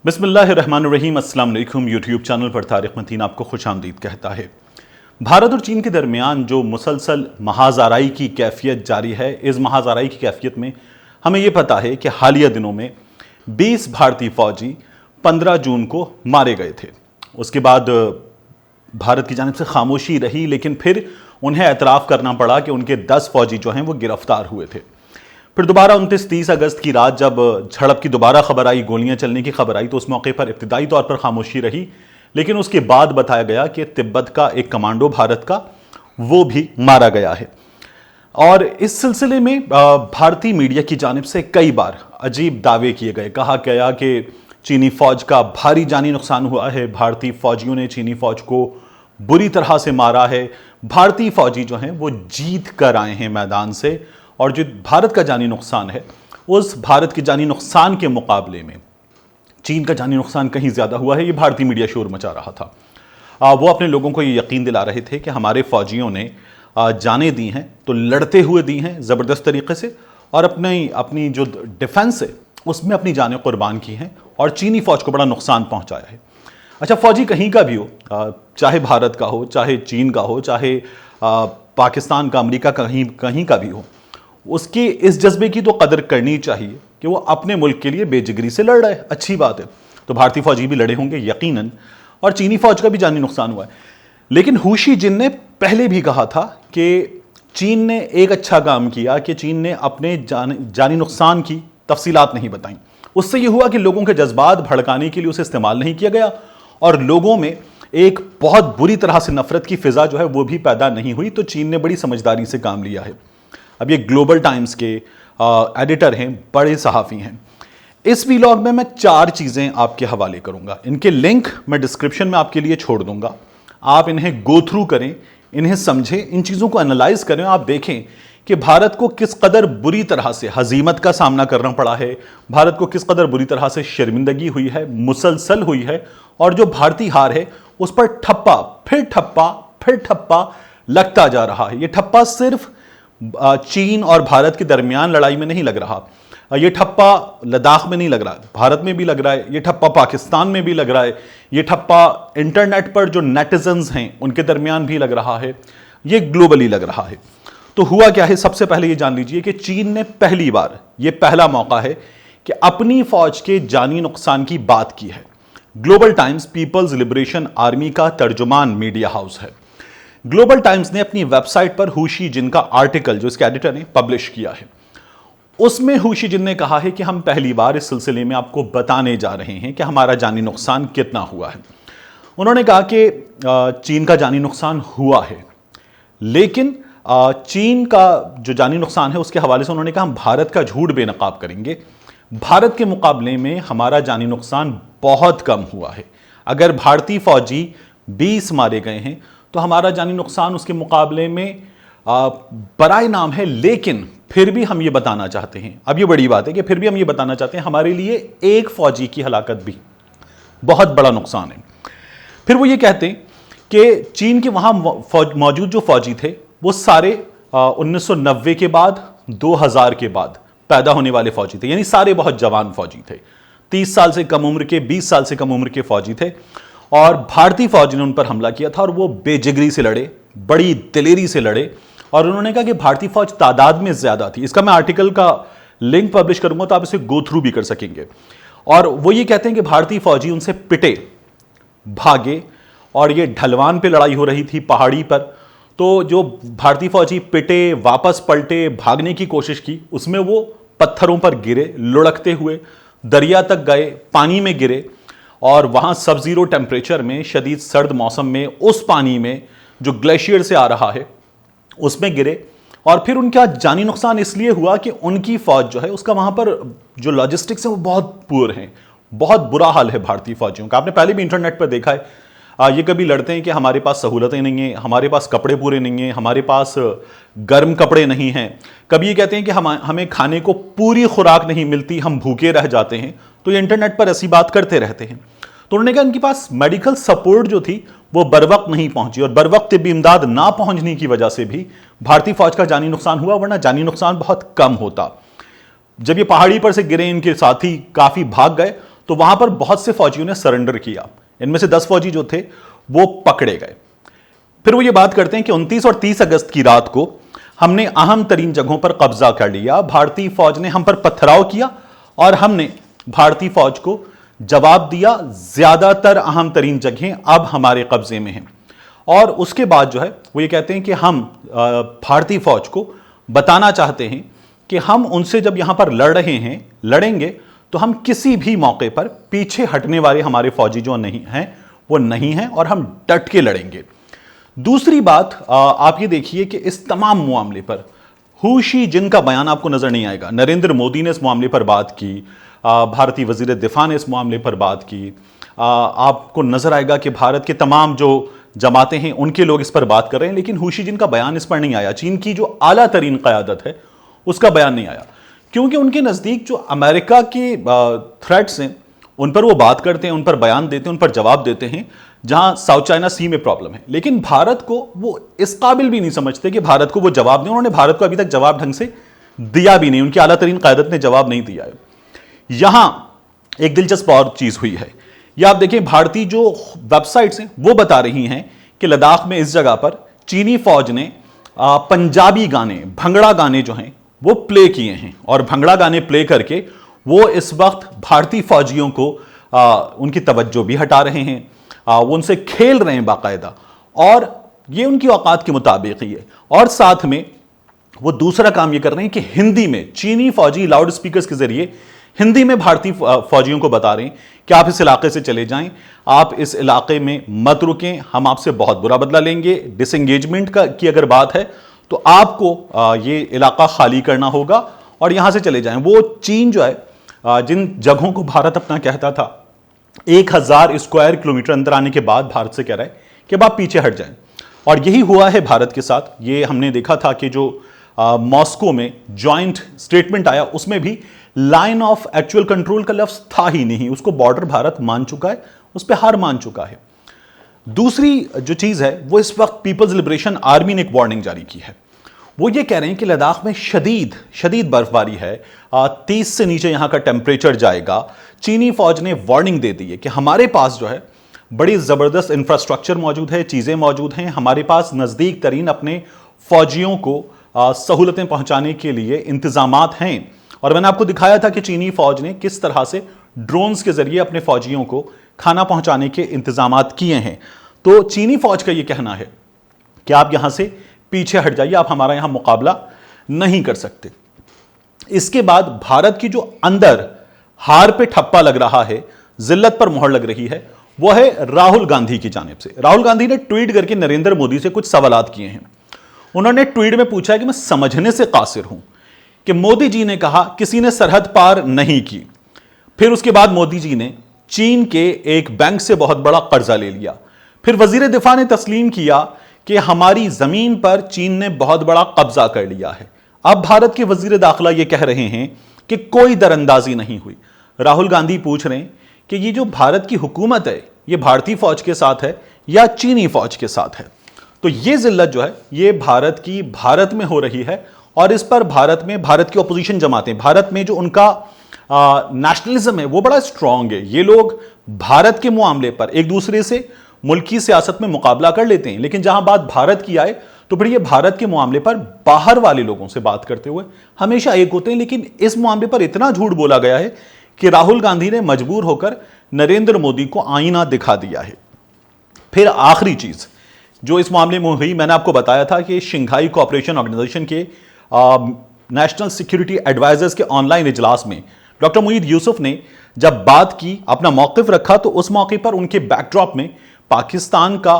बिस्मिल्लाहिर्रहमानिर्रहीम। अस्सलाम वालेकुम। यूट्यूब चैनल पर तारिक मतीन आपको खुशामदीद कहता है। भारत और चीन के दरमियान जो मुसलसल महाज़ाराई की कैफियत जारी है, इस महाज़ाराई की कैफियत में हमें यह पता है कि हालिया दिनों में 20 भारतीय फौजी 15 जून को मारे गए थे। उसके बाद भारत की जानिब से खामोशी रही, लेकिन फिर उन्हें एतराफ़ करना पड़ा कि उनके 10 फौजी जो हैं वो गिरफ्तार हुए थे। फिर दोबारा 29-30 अगस्त की रात जब झड़प की दोबारा खबर आई, गोलियां चलने की खबर आई, तो उस मौके पर इब्तिदाई तौर पर खामोशी रही, लेकिन उसके बाद बताया गया कि तिब्बत का एक कमांडो भारत का वो भी मारा गया है। और इस सिलसिले में भारतीय मीडिया की जानिब से कई बार अजीब दावे किए गए। कहा गया कि चीनी फौज का भारी जानी नुकसान हुआ है, भारतीय फौजियों ने चीनी फौज को बुरी तरह से मारा है, भारतीय फौजी जो हैं वो जीत कर आए हैं मैदान से, और जो भारत का जानी नुकसान है उस भारत के जानी नुकसान के मुकाबले में चीन का जानी नुकसान कहीं ज़्यादा हुआ है। ये भारतीय मीडिया शोर मचा रहा था। वो अपने लोगों को ये यकीन दिला रहे थे कि हमारे फौजियों ने जानें दी हैं तो लड़ते हुए दी हैं ज़बरदस्त तरीके से, और अपनी जो डिफेंस है उसमें अपनी जानें कुर्बान की हैं और चीनी फौज को बड़ा नुकसान पहुँचाया है। अच्छा, फौजी कहीं का भी हो, चाहे भारत का हो, चाहे चीन का हो, चाहे पाकिस्तान का, अमेरिका का, कहीं का भी हो, उसके इस जज्बे की तो कदर करनी चाहिए कि वो अपने मुल्क के लिए बेजिगरी से लड़ रहा है। अच्छी बात है। तो भारतीय फौजी भी लड़े होंगे यकीनन, और चीनी फौज का भी जानी नुकसान हुआ है। लेकिन हुशी जिन ने पहले भी कहा था कि चीन ने एक अच्छा काम किया कि चीन ने अपने जानी नुकसान की तफसीलात नहीं बताई। उससे यह हुआ कि लोगों के जज्बात भड़काने के लिए उसे इस्तेमाल नहीं किया गया और लोगों में एक बहुत बुरी तरह से नफरत की फिजा जो है वो भी पैदा नहीं हुई। तो चीन ने बड़ी समझदारी से काम लिया है। अब ये ग्लोबल टाइम्स के एडिटर हैं, बड़े सहाफ़ी हैं। इस वीलॉग में मैं 4 चीज़ें आपके हवाले करूंगा। इनके लिंक मैं डिस्क्रिप्शन में आपके लिए छोड़ दूंगा। आप इन्हें गो थ्रू करें, इन्हें समझें, इन चीज़ों को एनालाइज करें। आप देखें कि भारत को किस कदर बुरी तरह से हजीमत का सामना करना पड़ा है, भारत को किस कदर बुरी तरह से शर्मिंदगी हुई है, मुसलसल हुई है, और जो भारतीय हार है उस पर ठप्पा फिर ठप्पा लगता जा रहा है। ये ठप्पा सिर्फ चीन और भारत के दरमियान लड़ाई में नहीं लग रहा, ये ठप्पा लद्दाख में नहीं लग रहा, भारत में भी लग रहा है, ये ठप्पा पाकिस्तान में भी लग रहा है, ये ठप्पा इंटरनेट पर जो नेटिजन्स हैं उनके दरमियान भी लग रहा है, ये ग्लोबली लग रहा है। तो हुआ क्या है, सबसे पहले ये जान लीजिए कि चीन ने पहली बार, ये पहला मौका है कि अपनी फौज के जानी नुकसान की बात की है। Global Times People's Liberation Army का तर्जुमान मीडिया हाउस है। ग्लोबल टाइम्स ने अपनी वेबसाइट पर हुशी जिन का आर्टिकल, जो इसके एडिटर ने पब्लिश किया है, उसमें हुशी जिन ने कहा है कि हम पहली बार इस सिलसिले में आपको बताने जा रहे हैं कि हमारा जानी नुकसान कितना हुआ है। उन्होंने कहा कि चीन का जानी नुकसान हुआ है, लेकिन चीन का जो जानी नुकसान है उसके हवाले से उन्होंने कहा हम भारत का झूठ बेनकाब करेंगे। भारत के मुकाबले में हमारा जानी नुकसान बहुत कम हुआ है। अगर भारतीय फौजी 20 मारे गए हैं तो हमारा जानी नुकसान उसके मुकाबले में बराए नाम है। लेकिन फिर भी हम ये बताना चाहते हैं, अब ये बड़ी बात है कि फिर भी हम ये बताना चाहते हैं हमारे लिए एक फौजी की हलाकत भी बहुत बड़ा नुकसान है। फिर वो ये कहते हैं कि चीन के वहां मौजूद जो फौजी थे वो सारे 1990 के बाद 2000 के बाद पैदा होने वाले फौजी थे, यानी सारे बहुत जवान फौजी थे। 30 साल से कम उम्र के, 20 साल से कम उम्र के फौजी थे, और भारतीय फौज ने उन पर हमला किया था और वो बेजिगरी से लड़े, बड़ी दिलेरी से लड़े। और उन्होंने कहा कि भारतीय फौज तादाद में ज्यादा थी। इसका मैं आर्टिकल का लिंक पब्लिश करूंगा तो आप इसे गो थ्रू भी कर सकेंगे। और वो ये कहते हैं कि भारतीय फौजी उनसे पिटे, भागे, और ये ढलवान पे लड़ाई हो रही थी पहाड़ी पर। तो जो भारतीय फौजी पिटे, वापस पलटे, भागने की कोशिश की, उसमें वो पत्थरों पर गिरे, लुढ़कते हुए दरिया तक गए, पानी में गिरे, और वहां सब जीरो टेम्परेचर में, शदीद सर्द मौसम में, उस पानी में जो ग्लेशियर से आ रहा है उसमें गिरे। और फिर उनका जानी नुकसान इसलिए हुआ कि उनकी फौज जो है उसका वहां पर जो लॉजिस्टिक्स है वो बहुत पुअर हैं, बहुत बुरा हाल है भारतीय फौजियों का। आपने पहले भी इंटरनेट पर देखा है, ये कभी लड़ते हैं कि हमारे पास सहूलतें नहीं हैं, हमारे पास कपड़े पूरे नहीं हैं, हमारे पास गर्म कपड़े नहीं हैं। कभी ये कहते हैं कि हमें खाने को पूरी खुराक नहीं मिलती, हम भूखे रह जाते हैं। तो ये इंटरनेट पर ऐसी बात करते रहते हैं। तो उन्होंने कहा उनके पास मेडिकल सपोर्ट जो थी वो बर वक्त नहीं पहुंची, और बर वक्त तिब्बी इमदाद ना पहुंचने की वजह से भी भारतीय फौज का जानी नुकसान हुआ, वरना जानी नुकसान बहुत कम होता। जब ये पहाड़ी पर से गिरे, इनके साथी काफी भाग गए, तो वहां पर बहुत से फौजियों ने सरेंडर किया। इनमें से 10 फौजी जो थे वो पकड़े गए। फिर वो ये बात करते हैं कि 29 और 30 अगस्त की रात को हमने अहम तरीन जगहों पर कब्जा कर लिया, भारतीय फौज ने हम पर पथराव किया और हमने भारतीय फौज को जवाब दिया, ज्यादातर अहम तरीन जगहें अब हमारे कब्जे में हैं। और उसके बाद जो है वो ये कहते हैं कि हम भारतीय फौज को बताना चाहते हैं कि हम उनसे जब यहां पर लड़ रहे हैं, लड़ेंगे तो हम किसी भी मौके पर पीछे हटने वाले हमारे फौजी जो नहीं हैं वो नहीं हैं और हम डट के लड़ेंगे। दूसरी बात, आप ये देखिए कि इस तमाम मामले पर हुशी जिनका बयान आपको नजर नहीं आएगा। नरेंद्र मोदी ने इस मामले पर बात की, भारतीय वजीर दिफा ने इस मामले पर बात की, आपको नजर आएगा कि भारत के तमाम जो जमातें हैं उनके लोग इस पर बात कर रहे हैं, लेकिन हुशी जिनका बयान इस पर नहीं आया। चीन की जो आला तरीन क़यादत है उसका बयान नहीं आया, क्योंकि उनके नज़दीक जो अमेरिका के थ्रेट्स हैं उन पर वो बात करते हैं, उन पर बयान देते हैं, उन पर जवाब देते हैं, जहां साउथ चाइना सी में प्रॉब्लम है। लेकिन भारत को वो इस काबिल भी नहीं समझते कि भारत को वो जवाब दें। उन्होंने भारत को अभी तक जवाब ढंग से दिया भी नहीं, उनकी आला तरीन क़यादत ने जवाब नहीं दिया है। यहां एक दिलचस्प और चीज हुई है, यह आप देखें, भारतीय जो वेबसाइट्स हैं वो बता रही हैं कि लद्दाख में इस जगह पर चीनी फौज ने पंजाबी गाने, भंगड़ा गाने जो हैं वो प्ले किए हैं और भंगड़ा गाने प्ले करके वो इस वक्त भारतीय फौजियों को उनकी तवज्जो भी हटा रहे हैं, वो उनसे खेल रहे हैं बाकायदा, और ये उनकी औकात के मुताबिक ही है। और साथ में वो दूसरा काम ये कर रहे हैं कि हिंदी में चीनी फौजी लाउड स्पीकर्स के जरिए हिंदी में भारतीय फौजियों को बता रहे हैं कि आप इस इलाके से चले जाएं, आप इस इलाके में मत रुकें, हम आपसे बहुत बुरा बदला लेंगे। डिसएंगेजमेंट की अगर बात है तो आपको ये इलाका खाली करना होगा और यहां से चले जाएं। वो चीन जो है, जिन जगहों को भारत अपना कहता था 1000 स्क्वायर किलोमीटर अंदर आने के बाद भारत से कह रहा है कि अब आप पीछे हट जाएं, और यही हुआ है भारत के साथ। ये हमने देखा था कि जो मॉस्को में जॉइंट स्टेटमेंट आया उसमें भी लाइन ऑफ एक्चुअल कंट्रोल का लफ्ज था ही नहीं, उसको बॉर्डर भारत मान चुका है, उस पर हार मान चुका है। दूसरी जो चीज है वो इस वक्त पीपल्स लिबरेशन आर्मी ने एक वार्निंग जारी की है। वो ये कह रहे हैं कि लद्दाख में शदीद बर्फबारी है, 30 से नीचे यहां का टेम्परेचर जाएगा। चीनी फौज ने वार्निंग दे दी है कि हमारे पास जो है बड़ी जबरदस्त इंफ्रास्ट्रक्चर मौजूद है, चीजें मौजूद हैं, हमारे पास नजदीक तरीन अपने फौजियों को सहूलतें पहुंचाने के लिए इंतजामात हैं। और मैंने आपको दिखाया था कि चीनी फौज ने किस तरह से ड्रोन्स के जरिए अपने फौजियों को खाना पहुंचाने के इंतजामात किए हैं। तो चीनी फौज का यह कहना है कि आप यहां से पीछे हट जाइए, आप हमारा यहां मुकाबला नहीं कर सकते। इसके बाद भारत की जो अंदर हार पे ठप्पा लग रहा है, जिल्लत पर मोहर लग रही है, वो है राहुल गांधी की जानिब से। राहुल गांधी ने ट्वीट करके नरेंद्र मोदी से कुछ सवालात किए हैं। उन्होंने ट्वीट में पूछा है कि मैं समझने से कासिर हूं कि मोदी जी ने कहा किसी ने सरहद पार नहीं की। फिर उसके बाद मोदी जी ने चीन के एक बैंक से बहुत बड़ा कर्जा ले लिया। फिर वजीर दिफा ने तस्लीम किया कि हमारी जमीन पर चीन ने बहुत बड़ा कब्जा कर लिया है। अब भारत के वजीर दाखिला यह कह रहे हैं कि कोई दरअंदाजी नहीं हुई। राहुल गांधी पूछ रहे हैं कि ये जो भारत की हुकूमत है ये भारतीय फौज के साथ है या चीनी फौज के साथ है। तो ये जिल्लत जो है ये भारत में हो रही है, और इस पर भारत की अपोजिशन जमातें, भारत में जो उनका नेशनलिज्म है वो बड़ा स्ट्रांग है। ये लोग भारत के मामले पर एक दूसरे से मुल्की सियासत में मुकाबला कर लेते हैं, लेकिन जहां बात भारत की आए तो फिर ये भारत के मामले पर बाहर वाले लोगों से बात करते हुए हमेशा एक होते हैं। लेकिन इस मामले पर इतना झूठ बोला गया है कि राहुल गांधी ने मजबूर होकर नरेंद्र मोदी को आईना दिखा दिया है। फिर आखिरी चीज जो इस मामले में हुई, मैंने आपको बताया था कि शंघाई कोऑपरेशन ऑर्गेनाइजेशन के नेशनल सिक्योरिटी एडवाइजर्स के ऑनलाइन इजलास में डॉक्टर मोईद यूसुफ ने जब बात की, अपना मौकिफ रखा, तो उस मौके पर उनके बैकड्रॉप में पाकिस्तान का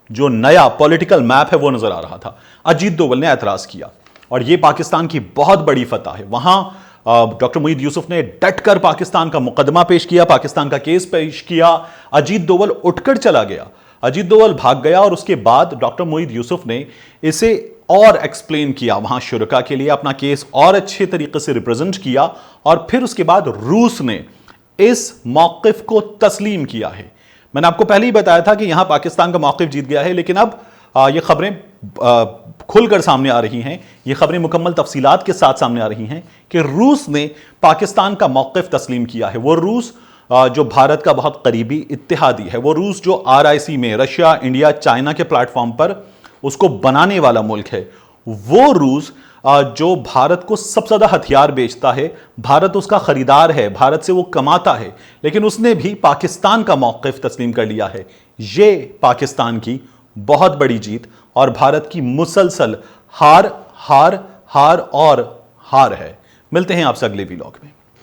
जो नया पॉलिटिकल मैप है वो नजर आ रहा था। अजीत डोवल ने एतराज किया और ये पाकिस्तान की बहुत बड़ी फतह है। वहां डॉक्टर मोईद यूसुफ ने डटकर पाकिस्तान का मुकदमा पेश किया, पाकिस्तान का केस पेश किया। अजीत डोवल उठकर चला गया, अजीत डोवल भाग गया, और उसके बाद डॉक्टर मोईद यूसुफ ने इसे और एक्सप्लेन किया वहां शुरका के लिए, अपना केस और अच्छे तरीके से रिप्रेजेंट किया, और फिर उसके बाद रूस ने इस मौकिफ को तस्लीम किया है। मैंने आपको पहले ही बताया था कि यहां पाकिस्तान का मौकिफ जीत गया है, लेकिन अब ये खबरें खुलकर सामने आ रही हैं, ये खबरें मुकम्मल तफसीलात के साथ सामने आ रही हैं कि रूस ने पाकिस्तान का मौकिफ तस्लीम किया है। वो रूस जो भारत का बहुत करीबी इत्तेहादी है, वो रूस जो RIC में रशिया, इंडिया, चाइना के प्लेटफॉर्म पर उसको बनाने वाला मुल्क है, वो रूस जो भारत को सबसे ज्यादा हथियार बेचता है, भारत उसका खरीदार है, भारत से वो कमाता है, लेकिन उसने भी पाकिस्तान का मौक़िफ़ तस्लीम कर लिया है। ये पाकिस्तान की बहुत बड़ी जीत और भारत की मुसलसल हार हार हार और हार है। मिलते हैं आपसे अगले वीलॉग में।